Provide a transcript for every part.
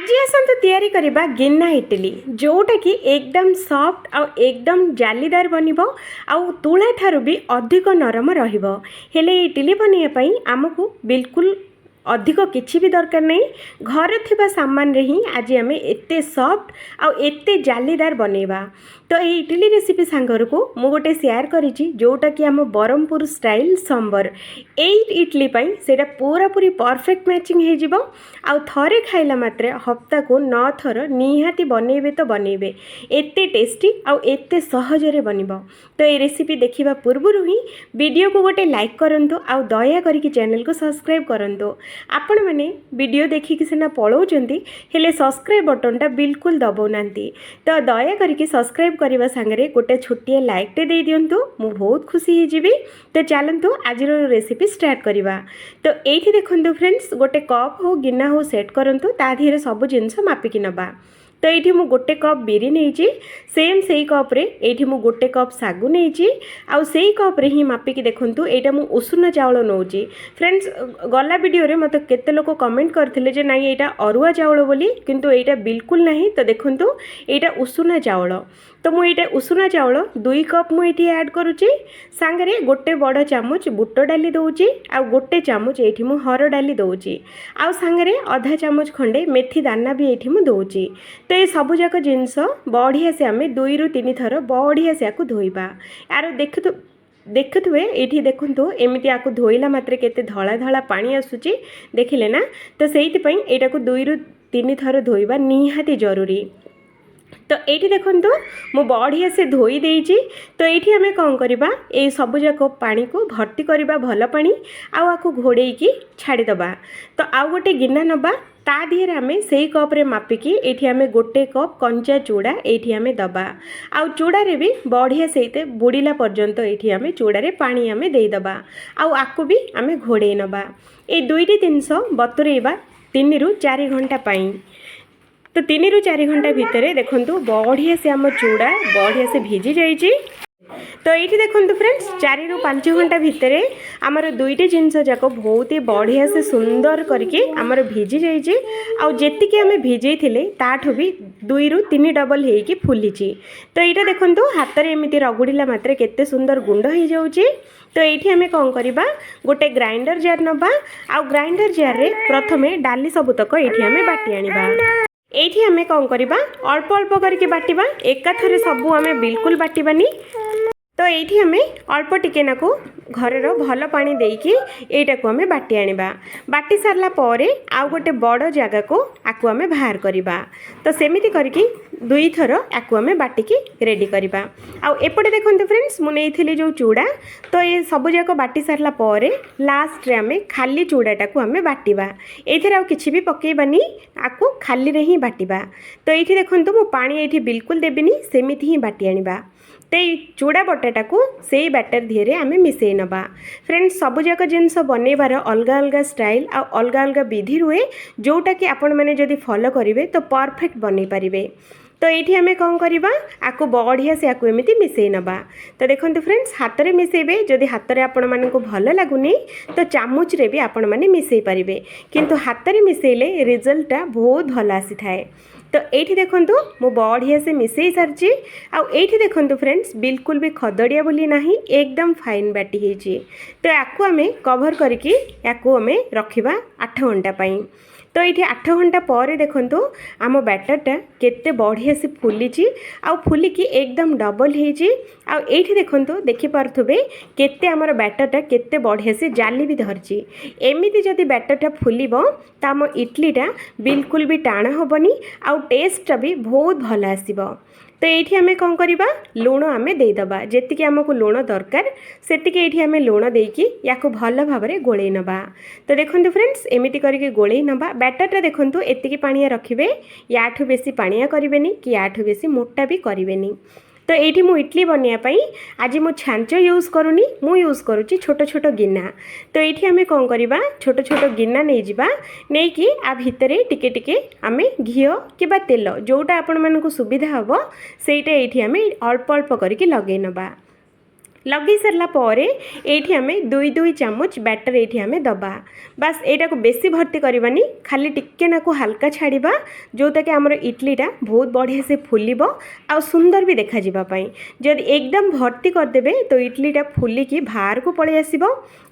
आज आसतु तैयारी करबा गिन्ना इडली जोटा कि एकदम सॉफ्ट आउ एकदम जालीदार बनिबो आउ तुला ठारू भी अधिक नरम रहिबो। हेले इडली बनिया पई हमकु बिल्कुल अधिक किछि भी दरकार नहीं, घर थिबा सामान रे ही आज आम एते सॉफ्ट आउ एते जालीदार बनेबा। तो ये इडली रेसिपी सांगर को मु गोटे शेयर करिछि जोटा कि आम ब्रह्मपुर स्टाइल सांबर एई इडली पई सेटा पूरा पूरी परफेक्ट मैचिंग हे जिवो। आउ थरे खाइला मात्रे हफ्ता को 9 थर निहाती बनेबे तो बनेबे, एते टेस्टी आउ एते सहजरे बनिबो। तो ये रेसिपी देखिबा पूर्वरु ही वीडियो को गोटे लाइक करंतु आउ दया करिकि चैनल को सब्सक्राइब करंतु। आपण माने वीडियो देखिकि सिना पळौचंती हेले सब्सक्राइब बटनटा बिल्कुल दबाउनांती। तो दया करिकि सब्सक्राइब करबा संगे गोटे छोटिया लाइकटे दे दियंतु, मु बहुत खुशी हे जिबी। तो चलंतु आज रेसिपी स्टार्ट करबा। तो एठी देखंतु फ्रेंड्स गोटे कप हो गिन्ना हो सेट करंतु, ता धीरे सब जिनिस मापिकी नबा। तो ये मु गोटे कप बिरी नहीं सेम से कप रे ये मु गोटे कप सागु नहीं आउ से कप रे ही मापिकी देखंतु एटा मु उषुना चावल नौची। फ्रेंड्स गला वीडियो रे मत केते लोक कमेंट करथिले जे नाही एटा अरुआ चावल बोली, किंतु एटा बिल्कुल नहीं। तो देखंतु एटा उषुना चावल। तो मु एटा उषुना चावल 2 कप मु एठी ऐड करूची, सांगरे गोटे बड़ चामच बुट डाली दउची आ गोटे चामच एठी मु हर डाली दउची आ सांगरे आधा चामच खंडे मेथी दाना भी एठी मु दउची। तो ये सबु जाक जिनस बढ़िया से आम 2 ରୁ 3 थर बढ़िया से आकु धोइबा। यार देखुए ये देखु एमती आपको धोइला मात्रे केते धला धला पानी आसुची देखिले ना। तो सेइथिपई एटा को 2 ରୁ 3 थर धोइबा निहाती जरूरी। तो ये देखु मु बढ़िया से धोई देइची। तो ये आम कौन करवा ये सबुजाक पानी को भर्ती करवा भल पानी आकु घोड़े की छाड़ीदबा। तो आउ गोटे गिन्ना नबा, ता दिहरे आम से कप रे मापिकी एठी आम गोटे कप कंचा चूड़ा एठी आम दबा। आउ चूड़ा रे भी बढ़िया से बुड़ीला पर्यंत एठी आम चूड़ा रे पानी आम देदबा आउ आकु भी आम घोड़े नबा। ये दुईटी जिनस बतुरेबा 3 ରୁ 4 घंटा पाई। तो 3 ରୁ 4 घंटा भितर देखंतु बढ़िया से आम चूड़ा बढ़िया से भिजी जाइए। तो ये देखंतु फ्रेंड्स 4 ରୁ 5 घंटा भितर आमर दुईटी जिनस जाक बहुत ही बढ़िया से सुंदर करके आमर भिजी जाइए। आउ जेतिकी आम भिजे थिले ताठू भी 2 ରୁ 3 डबल हेकी फुलीची। तो ये देखंतु हाथ रे एमिति रगुड़िला मात्रे केते सुंदर गुंड हो जाउची। तो ये आम कौन करवा गोटे ग्राइंडर जार नबा आउ ग्राइंडर जार रे प्रथमे डाली सबुतक ये आम बाटी आनिबा। एठी आमे कौन करवा अल्प अल्प करके बाटिबा, एका थरे सबू आमे बिल्कुल बाटिबानी। तो ये आम अल्प टिके नाकू घर भल पानी देकी एटा को आमे बाटी आनिबा। बाटी सारला परे आउ गोटे बड़ जगह को आकु आमे बाहर करबा। तो सेमिति करके 2 थर आकु आमे बाटिकी रेडी करबा। आउ एपटे देखंतु फ्रेंड्स मु नेइथिली जो चूड़ा, तो ये सबु जाक बाटी सारला परे लास्ट रे आमे खाली चूड़ाटा को आमे बाटिबा। एथरे आउ किछि भी पकेइबानी, आकु खाली रे ही बाटिबा। तो ये देखंतु मु पानी एठी बिल्कुल देबिनी, सेमिति ही बाटी आनिबा। तो चूड़ा बटाटा को से बैटर धीरे आम मिसई नबा। फ्रेंड्स सबुजाक जिनस बनइबार अलग अलग स्टाइल आ अलग अलग विधि रुए, जोटा कि आपण मैंने जदि फॉलो करेंगे तो परफेक्ट बनई पारिबे। तो ये आम कौन करवा आपको बढ़िया से आपको एमती मिसई नबा। तो देखो फ्रेंड्स हाथ में मिसेबे, जदि हाथ में आपण मानक भल लगुनि तो चामच रे भी आपण माने मिसई पारिबे, किंतु हाथ में मिसेले रिजल्टटा बहुत भल आसी थाए। तो ये देखंतु मु बढ़िया से मिसई सारची। आउ ये देखंतु फ्रेंड्स बिल्कुल भी खदड़िया बोली नहीं, एकदम फाइन बाटी हेची। तो याकू आम कवर करके याकू आम रखिबा 8 घंटा पाई। तो ये 8 घंटा पर देखंतु आम बैटरटा केते बढ़िया से फुलीची आउ फुलिकी एकदम डबल हेची। आउ ये देखंतु देखि पारथुबे केते आमर बैटरटा केते बढ़िया से जाली भी धरची। एमिति जदि बैटरटा फुलिबो त आम इडलीटा बिल्कुल भी टाण होबनी आउ टेस्टटा भी बहुत भल आसीबो। तो ये आम कौन करवा लुण आम देदबा, जेतिकी आमको लुण दरकार सेतिकी ये आम लुण देकी याको भल भाव में गोलई नबा। तो देखंतु फ्रेंड्स एमिति करके गोलई नबा। बैटरटा देखंतु एतिकी पानिया रखिबे, याठू बेसी पानिया करिवेनी कि याठू बेसी मोटा भी करिवेनी। तो ये मु इडली बनवाई आज मु छांच यूज करूनी, मु यूज करुच्ची छोट छोट गिन्ना। तो ये आम कौन करवा छोट छोट गिन्ना नहीं जावा, नहीं कि आ भितरे टिके टिके आम घी कि तेल जोटा आपण मानक सुविधा हम सेटा ये आम अल्प अल्प करके लगे नबा। लगे सारा पर ये आम 2 चामच बैटर ये आम दबा बास यहाँ को बेसी भर्ती करवानी खाली टिके नाकु हल्का छाड़ा जोटा कि आमर इडलीटा बहुत बढ़िया से फुलब आ सुंदर भी देखा जदि एकदम भर्ती करदे तो इडलीटा फुलिकी बाहर को पलि आसब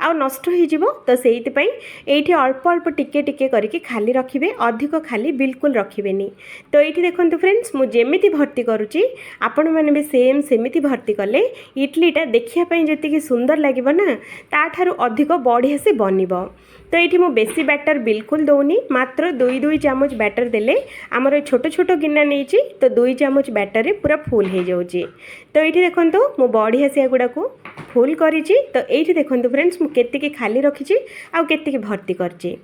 आ नष्ट हो तो से ये अल्प अल्प टिके टिके करके खाली रखिए अधिक खाली बिल्कुल रखिए तो ये देखो फ्रेंड्स मुझे भर्ती करुच्ची आपण मैंने भी सेम सेमिति भर्ती कले इडलीटा देखापी जी सुंदर लगे ना ताठारू अधिक बढ़िया से बनब तो ये मु बेसी बैटर बिल्कुल दौनी मात्र 2 चामच बैटर देले आमर छोट छोट गिना नहीं तो 2 चामच बैटर पूरा फुल हो जाऊँगी तो ये देखो मु बढ़िया से गुड़ा को फुल करी तो ये देखो फ्रेंड्स मुझे खाली रखी आउ के भर्ती करची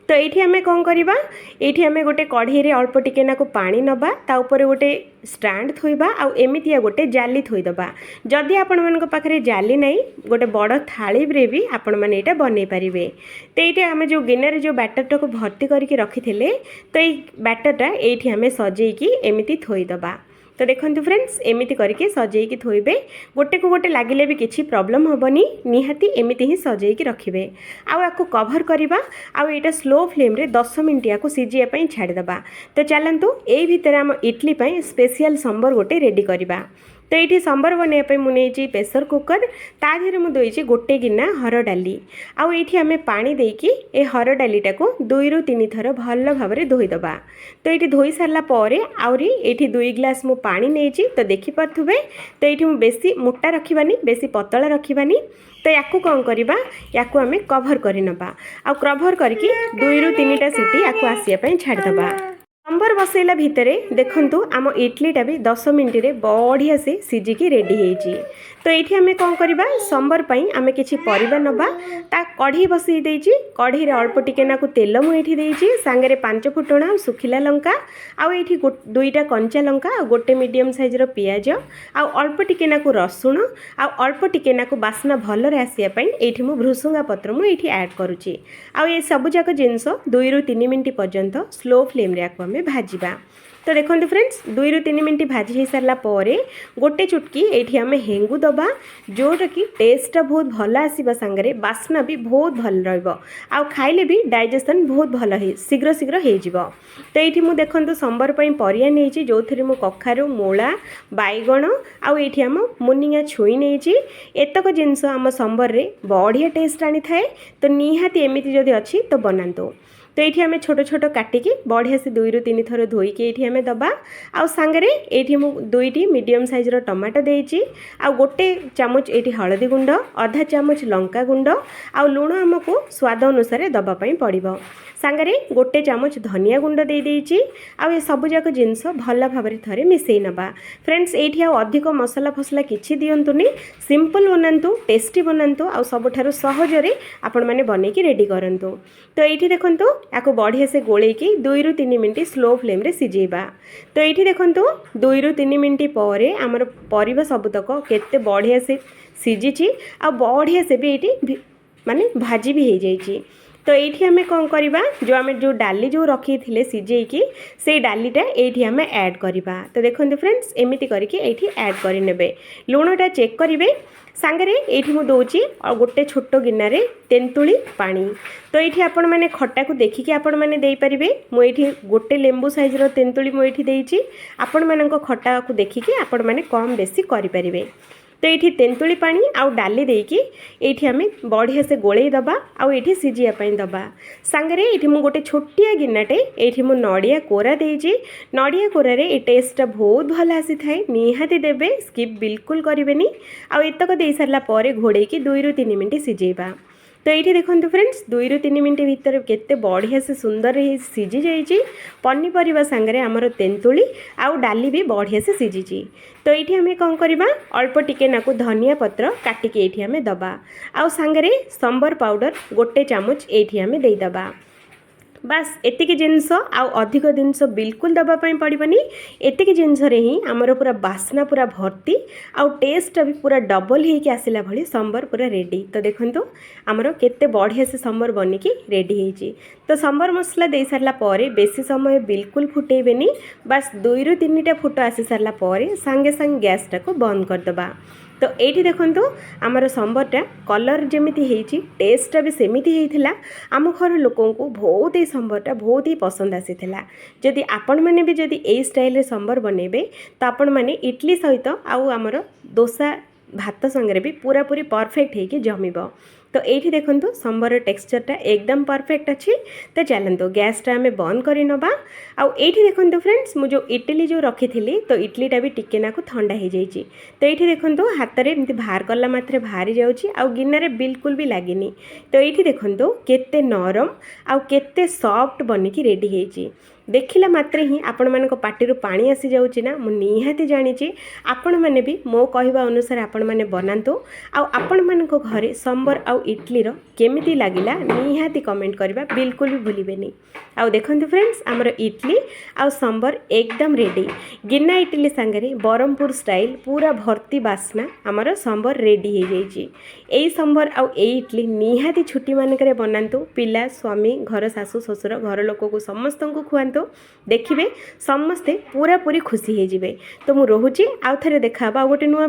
तो ये आम कौन करवा ये आम गोटे कढ़ई रे अल्प टिके नाकु पानी नबा ता ऊपर गोटे स्टैंड थोइबा आउ एमितिया गोटे जाली थोइदबा जदि आपण मन पाखरे जाली नहीं गोटे बड़ थाली रे भी आपण माने एटा बनै परिबे तो ये आम जो गिनारे जो बैटरटा को भर्ती करके रखिथिले तो ये बैटरटा ये आम सजेकी एमिति थोइदबा तो देखो फ्रेंड्स एमिति करके सजेकी थोइबे गोटे को गोटे लगिले भी किसी प्रॉब्लम हेनी निहाती एमिति ही सजेकी रखिए आउ या कभर करवा आउ यहाँ स्लो फ्लेम रे 10 मिनट या सीझापी छाड़देबा तो चलतु यही भितर आम इडली स्पेशल संबर गोटे रेडी करवा तो ये संबर बनवाई मुझे प्रेसर कुकर ता देहरे मुझे गोटे गिना हर डाली आउ ये आम पानी देकी ए हर डालीटा को 2 ରୁ 3 थर भल भाव में धोईदबा तो ये धोई सारापर आहरी ये 2 ग्लास मु पानी नहीं तो देखिपे तो ये बेसी मोटा रखानी बेसी पतला रखानी तो या कौन करवा या आम कभर कर नबा आ कभर करके 2 ରୁ 3टा सीटी या आसापी छाड़देबा संबर बसैला भितर देखंतु आम इडलीटा भी 10 मिनट रे बढ़िया से सिझिकी रेडी होइची तो ये आम कौन करवा संबर पई आम किछि परिबा नबा ता कढ़ी बसई देइची कढ़ी रे अल्प टिके नाकु तेल मु एठी देइची सांगरे 5 फुटणा सुखिला लंका आउ एठी 2टा कंचा लंका आ गोटे मीडियम साइज रो पियाज आउ अल्प टिके नाकु रसुण आउ अल्प टिके नाकु बासना भल रे आसिया पई एठी मु भृसुंगा पत्र मु एठी ऐड करूची आउ ये सब जाक जिंस 2 ରୁ 3 मिनिट पर्यंत स्लो फ्लेम रे आकु आम भाजिबा तो देखो फ्रेंड्स 2 ରୁ 3 मिनिट भाजी हो सारा पर गोटे चुटकी ये आम हेंगु दबा जोटा कि टेस्टा बहुत भल आसवा सांगरे बास्ना भी बहुत भल रहा खाइले भी डाइजेशन बहुत भल शीघ्र शीघ्र हो तो ये मुझे देखो संबर परिया नहीं जो थी मु कखारू मूला बैगण आउ ये आम मुनिया छुई नहीं एतक जिनस आम संबर रे बढ़िया टेस्ट आनी थाए तो निहाती एमती जदि अच्छी तो बनातु तो ये आम छोट छोट काटिकी बढ़िया से 2 ରୁ 3 थर धोईकी ये आम दबा आउ सांगरे ये 2टी मीडियम साइज टमाटो देइची आउ गोटे चामच ये हलदी गुंड आधा चामच लंका गुंड आउ लुण आमको स्वाद अनुसार दबापी पड़ो सांगरे गोटे चामच धनिया गुंड दे देइची आउ ये सब जाक जिनस भल भाव में थरे मिसई नबा फ्रेंड्स ये अधिक मसला फसला किछि दियंतुनी सिंपल बनातु टेस्टी बनातु आउ सबठारु सहजरे आपण माने बनेकी रेडी करंतु तो ये देखंतु या बढ़िया से गोलेकी 2 ରୁ 3 मिनिट स्लो फ्लेम रे सिझेबा तो ये देखंतु 2 ରୁ 3 मिनिट पर आमर परिबा सबतक केते बढ़िया से सिझिची आ बढ़िया से भी ये माने भाजी भी हो जाइए तो ये आम कौन करवा जो आम जो डाली जो रखी थे सिझेकी से डालीटा ये आम ऐड करवा तो देखो फ्रेंड्स एमती करके ये ऐड करे लुणटा चेक करेंगे सांगरे ये मुझे दूची और गोटे छोट गिनार तेंतुली पानी तो ये आपण मैंने खटा को देखिकी आपण मैंने दे पारे मुझे गोटे लेंबू साइज तेंतुली मुझे देती आपण मान खटा को देखिकी आपण मैंने कम बेसी करें तो ये तेंतुली पानी आउ डाली देकी ये आम बढ़िया से गोले दबा आउ ये सिझापी दबा सांगरे ये गोटे छोटिया गिनाटे ये मु नड़िया कोरा देजी नड़िया कोरारे ये टेस्टा बहुत भल आसी थाए निहाती देबे स्किप बिल्कुल करेंगे आउ एतक दे सारा पर घोड़ेकी 2 ରୁ 3 मिनिट सिझेबा तो ये देखो फ्रेंड्स 2 ରୁ 3 मिनिट भितर केते बढ़िया से सुंदर सिझी जाइए पनीपरिया सांगरे आमर तेंतुली आउ डाली भी बढ़िया से सिझी तो ये आम कौन करवा अल्प टिके नाकु धनिया पत्र काटिकी ये आम दबा आउ सांगरे संबर पाउडर गोटे चामच ये आम देदबा बास एतिक जिनस आउ अधिक जिनस बिल्कुल दबापी पड़ोनी एतिक जिनस ही आमर पूरा बास्ना पूरा भर्ती आउ टेस्ट भी पूरा डबल होके आसला भली संबर पूरा रेडी तो देखो आमर केते बढ़िया से संबर बनिकी रेडी होती तो संबर मसला दे सारा पर बेसी समय बिल्कुल फुटेबेनी बास 2 ରୁ 3टा फुट आसी सारा पर सांगे सांगे गैसटा को बंद करदबा तो ये देखो आमर संबरटा कलर जमी टेस्टा भी सेमती होता आम घर लोक बहुत ही संबरटा बहुत ही पसंद आसीला जदि आपण मैंने भी जदि यही स्टाइल संबर बनइबे तो आपण मैंने इडली सहित आमर डोसा भात संगे भी पूरा पूरी परफेक्ट होगी जमीब। तो ये देखो संबर टेक्सचरटा एकदम परफेक्ट अच्छी। तो चलते गैसटा आम बंद कर नवा आउ ये देखो फ्रेंड्स मुझे इडली जो रखी थी तो इडलीटा भी टिके नाकु ठंडा हो जाइए। तो ये देखो हाथ में एमती बाहर कला मात्रे बाहरी जाऊँगी आउ गिन्नारे बिल्कुल भी लगिनी। तो ये देखो केते नरम आउ केते सॉफ्ट बनिकी रेडी होइछि देखिला मात्रे ही आपण मानक पाटिरु पानी आसी जाउची ना मु निहाती जानिची आपण माने भी मो कहवा अनुसार आपण माने बनांतु आउ आपण मानक घरे संबर आउ इडली रो केमिति लागिला निहाती कमेंट करबा बिल्कुल भी भूलिबेनी। आउ देखंतु फ्रेंड्स हमर इडली आउ संबर एकदम रेडी गिन्ना इडली संगे बरहमपुर स्टाइल पूरा भर्ती बास्ना हमर संबर रेडी हो जाइए। एई संबर आउ एई इडली निहाती छुट्टी मानकरे बनांतु पिला स्वामी घर सासु ससुर घर लोक को समस्त को खुआंतु देखिए समस्ते पूरा पूरी खुशी हो जाए। तो मु रोहुची आउ थरे देखा गोटे नुआ